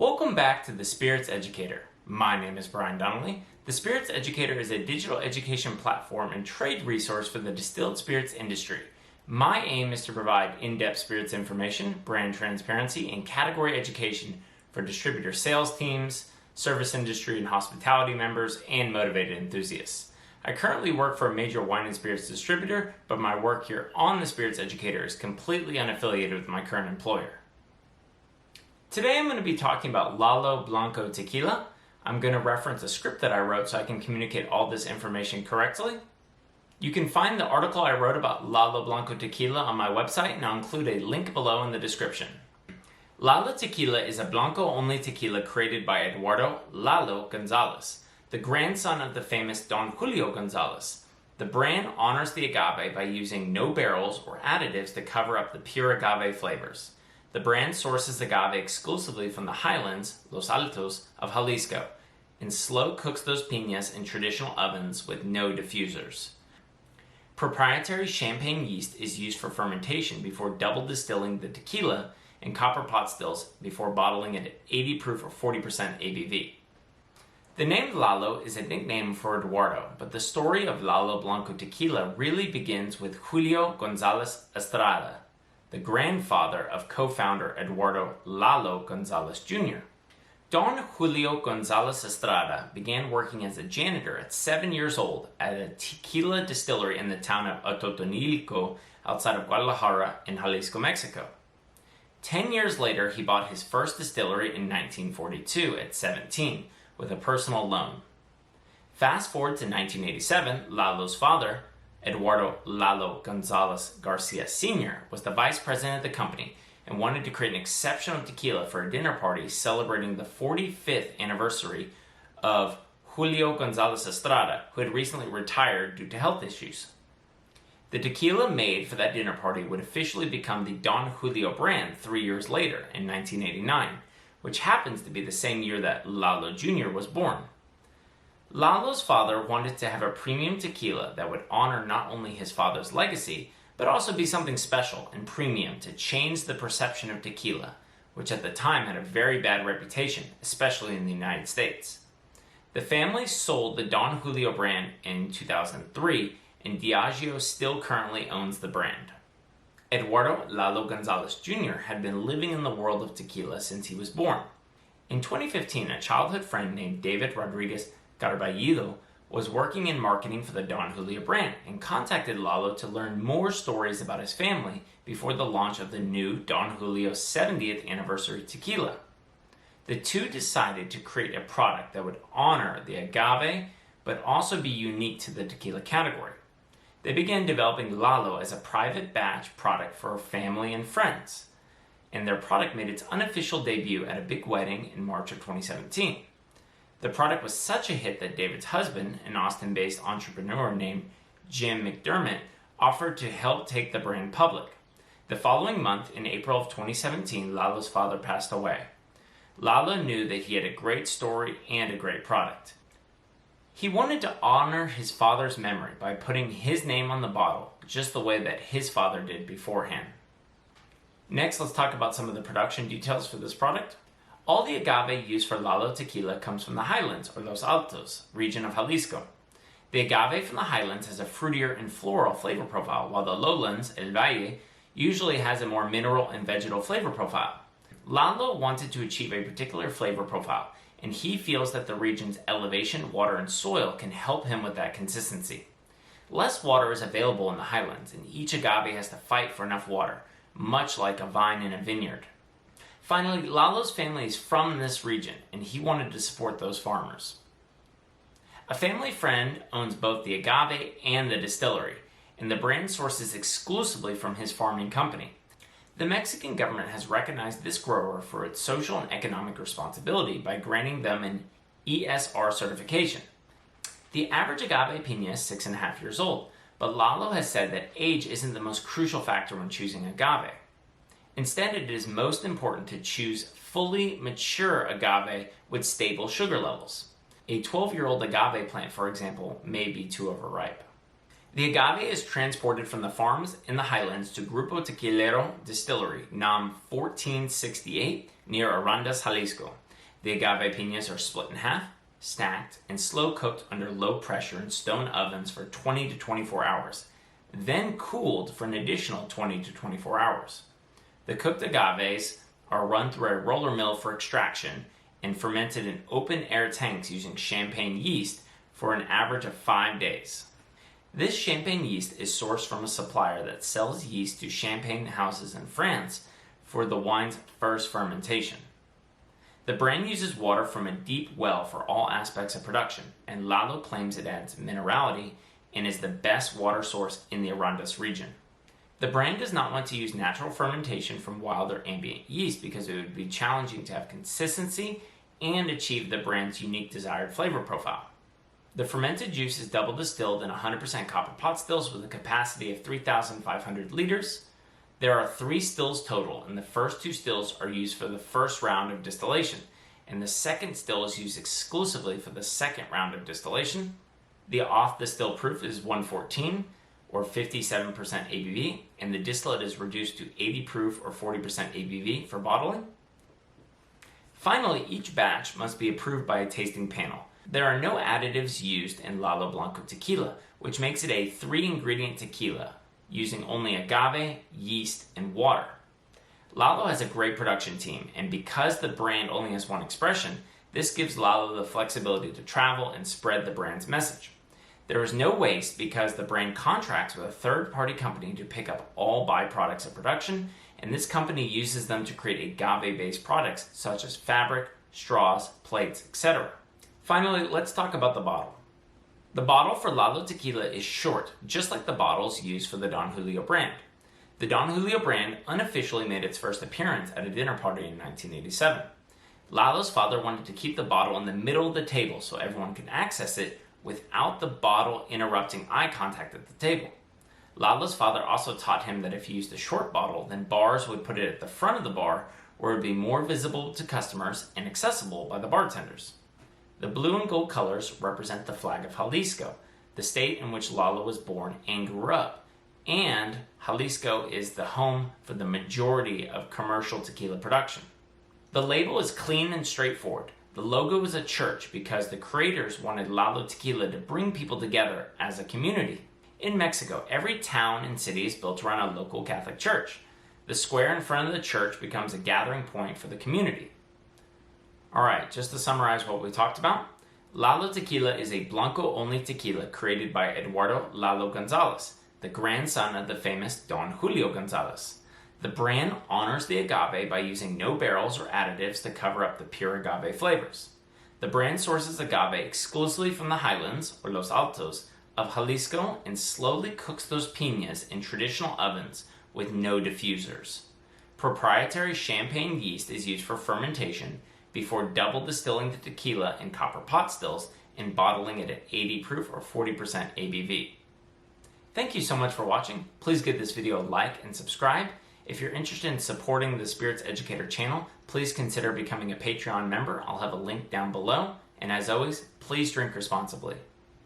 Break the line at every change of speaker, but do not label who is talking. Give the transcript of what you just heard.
Welcome back to the Spirits Educator. My name is Brian Donnelly. The Spirits Educator is a digital education platform and trade resource for the distilled spirits industry. My aim is to provide in-depth spirits information, brand transparency, and category education for distributor sales teams, service industry and hospitality members, and motivated enthusiasts. I currently work for a major wine and spirits distributor, but my work here on the Spirits Educator is completely unaffiliated with my current employer. Today I'm going to be talking about Lalo, Blanco, Tequila. I'm going to reference a script that I wrote so I can communicate all this information correctly. You can find the article I wrote about Lalo, Blanco, Tequila on my website, and I'll include a link below in the description. Lalo Tequila is a Blanco-only tequila created by Eduardo Lalo Gonzalez, the grandson of the famous Don Julio Gonzalez. The brand honors the agave by using no barrels or additives to cover up the pure agave flavors. The brand sources agave exclusively from the highlands, Los Altos, of Jalisco, and slow cooks those piñas in traditional ovens with no diffusers. Proprietary champagne yeast is used for fermentation before double distilling the tequila in copper pot stills before bottling it at 80 proof or 40% ABV. The name Lalo is a nickname for Eduardo, but the story of Lalo Blanco Tequila really begins with Julio Gonzalez Estrada, the grandfather of co-founder Eduardo Lalo Gonzalez Jr. Don Julio Gonzalez Estrada began working as a janitor at 7 years old at a tequila distillery in the town of Atotonilco outside of Guadalajara in Jalisco, Mexico. 10 years later, he bought his first distillery in 1942 at 17 with a personal loan. Fast forward to 1987, Lalo's father, Eduardo Lalo Gonzalez Garcia Sr., was the vice president of the company and wanted to create an exceptional tequila for a dinner party celebrating the 45th anniversary of Julio Gonzalez Estrada, who had recently retired due to health issues. The tequila made for that dinner party would officially become the Don Julio brand 3 years later in 1989, which happens to be the same year that Lalo Jr. was born. Lalo's father wanted to have a premium tequila that would honor not only his father's legacy, but also be something special and premium to change the perception of tequila, which at the time had a very bad reputation, especially in the United States. The family sold the Don Julio brand in 2003, and Diageo still currently owns the brand. Eduardo Lalo Gonzalez Jr. had been living in the world of tequila since he was born. In 2015, a childhood friend named David Rodriguez Carballido was working in marketing for the Don Julio brand and contacted Lalo to learn more stories about his family before the launch of the new Don Julio 70th anniversary tequila. The two decided to create a product that would honor the agave but also be unique to the tequila category. They began developing Lalo as a private batch product for family and friends, and their product made its unofficial debut at a big wedding in March of 2017. The product was such a hit that David's husband, an Austin-based entrepreneur named Jim McDermott, offered to help take the brand public. The following month, in April of 2017, Lalo's father passed away. Lalo knew that he had a great story and a great product. He wanted to honor his father's memory by putting his name on the bottle, just the way that his father did beforehand. Next, let's talk about some of the production details for this product. All the agave used for Lalo tequila comes from the highlands, or Los Altos, region of Jalisco. The agave from the highlands has a fruitier and floral flavor profile, while the lowlands, El Valle, usually has a more mineral and vegetal flavor profile. Lalo wanted to achieve a particular flavor profile, and he feels that the region's elevation, water, and soil can help him with that consistency. Less water is available in the highlands, and each agave has to fight for enough water, much like a vine in a vineyard. Finally, Lalo's family is from this region, and he wanted to support those farmers. A family friend owns both the agave and the distillery, and the brand sources exclusively from his farming company. The Mexican government has recognized this grower for its social and economic responsibility by granting them an ESR certification. The average agave piña is 6.5 years old, but Lalo has said that age isn't the most crucial factor when choosing agave. Instead, it is most important to choose fully mature agave with stable sugar levels. A 12-year-old agave plant, for example, may be too overripe. The agave is transported from the farms in the highlands to Grupo Tequilero Distillery, NAM 1468, near Arandas, Jalisco. The agave piñas are split in half, stacked, and slow cooked under low pressure in stone ovens for 20 to 24 hours, then cooled for an additional 20 to 24 hours. The cooked agaves are run through a roller mill for extraction and fermented in open-air tanks using champagne yeast for an average of 5 days. This champagne yeast is sourced from a supplier that sells yeast to champagne houses in France for the wine's first fermentation. The brand uses water from a deep well for all aspects of production, and Lalo claims it adds minerality and is the best water source in the Arandas region. The brand does not want to use natural fermentation from wild or ambient yeast because it would be challenging to have consistency and achieve the brand's unique desired flavor profile. The fermented juice is double distilled in 100% copper pot stills with a capacity of 3,500 liters. There are 3 stills total, and the first 2 stills are used for the first round of distillation, and the second still is used exclusively for the second round of distillation. The off-the-still proof is 114, or 57% ABV, and the distillate is reduced to 80 proof or 40% ABV for bottling. Finally, each batch must be approved by a tasting panel. There are no additives used in Lalo Blanco Tequila, which makes it a 3-ingredient tequila, using only agave, yeast, and water. Lalo has a great production team, and because the brand only has one expression, this gives Lalo the flexibility to travel and spread the brand's message. There is no waste because the brand contracts with a third-party company to pick up all byproducts of production, and this company uses them to create agave-based products such as fabric, straws, plates, etc. Finally, let's talk about the bottle. The bottle for Lalo Tequila is short, just like the bottles used for the Don Julio brand. The Don Julio brand unofficially made its first appearance at a dinner party in 1987. Lalo's father wanted to keep the bottle in the middle of the table so everyone could access it without the bottle interrupting eye contact at the table. Lalo's father also taught him that if he used a short bottle, then bars would put it at the front of the bar where it would be more visible to customers and accessible by the bartenders. The blue and gold colors represent the flag of Jalisco, the state in which Lalo was born and grew up, and Jalisco is the home for the majority of commercial tequila production. The label is clean and straightforward. The logo is a church because the creators wanted Lalo Tequila to bring people together as a community. In Mexico, every town and city is built around a local Catholic church. The square in front of the church becomes a gathering point for the community. Alright, just to summarize what we talked about, Lalo Tequila is a Blanco-only tequila created by Eduardo Lalo Gonzalez, the grandson of the famous Don Julio Gonzalez. The brand honors the agave by using no barrels or additives to cover up the pure agave flavors. The brand sources agave exclusively from the highlands, or Los Altos, of Jalisco and slowly cooks those piñas in traditional ovens with no diffusers. Proprietary champagne yeast is used for fermentation before double distilling the tequila in copper pot stills and bottling it at 80 proof or 40% ABV. Thank you so much for watching. Please give this video a like and subscribe. If you're interested in supporting the Spirits Educator channel, please consider becoming a Patreon member. I'll have a link down below. And as always, please drink responsibly.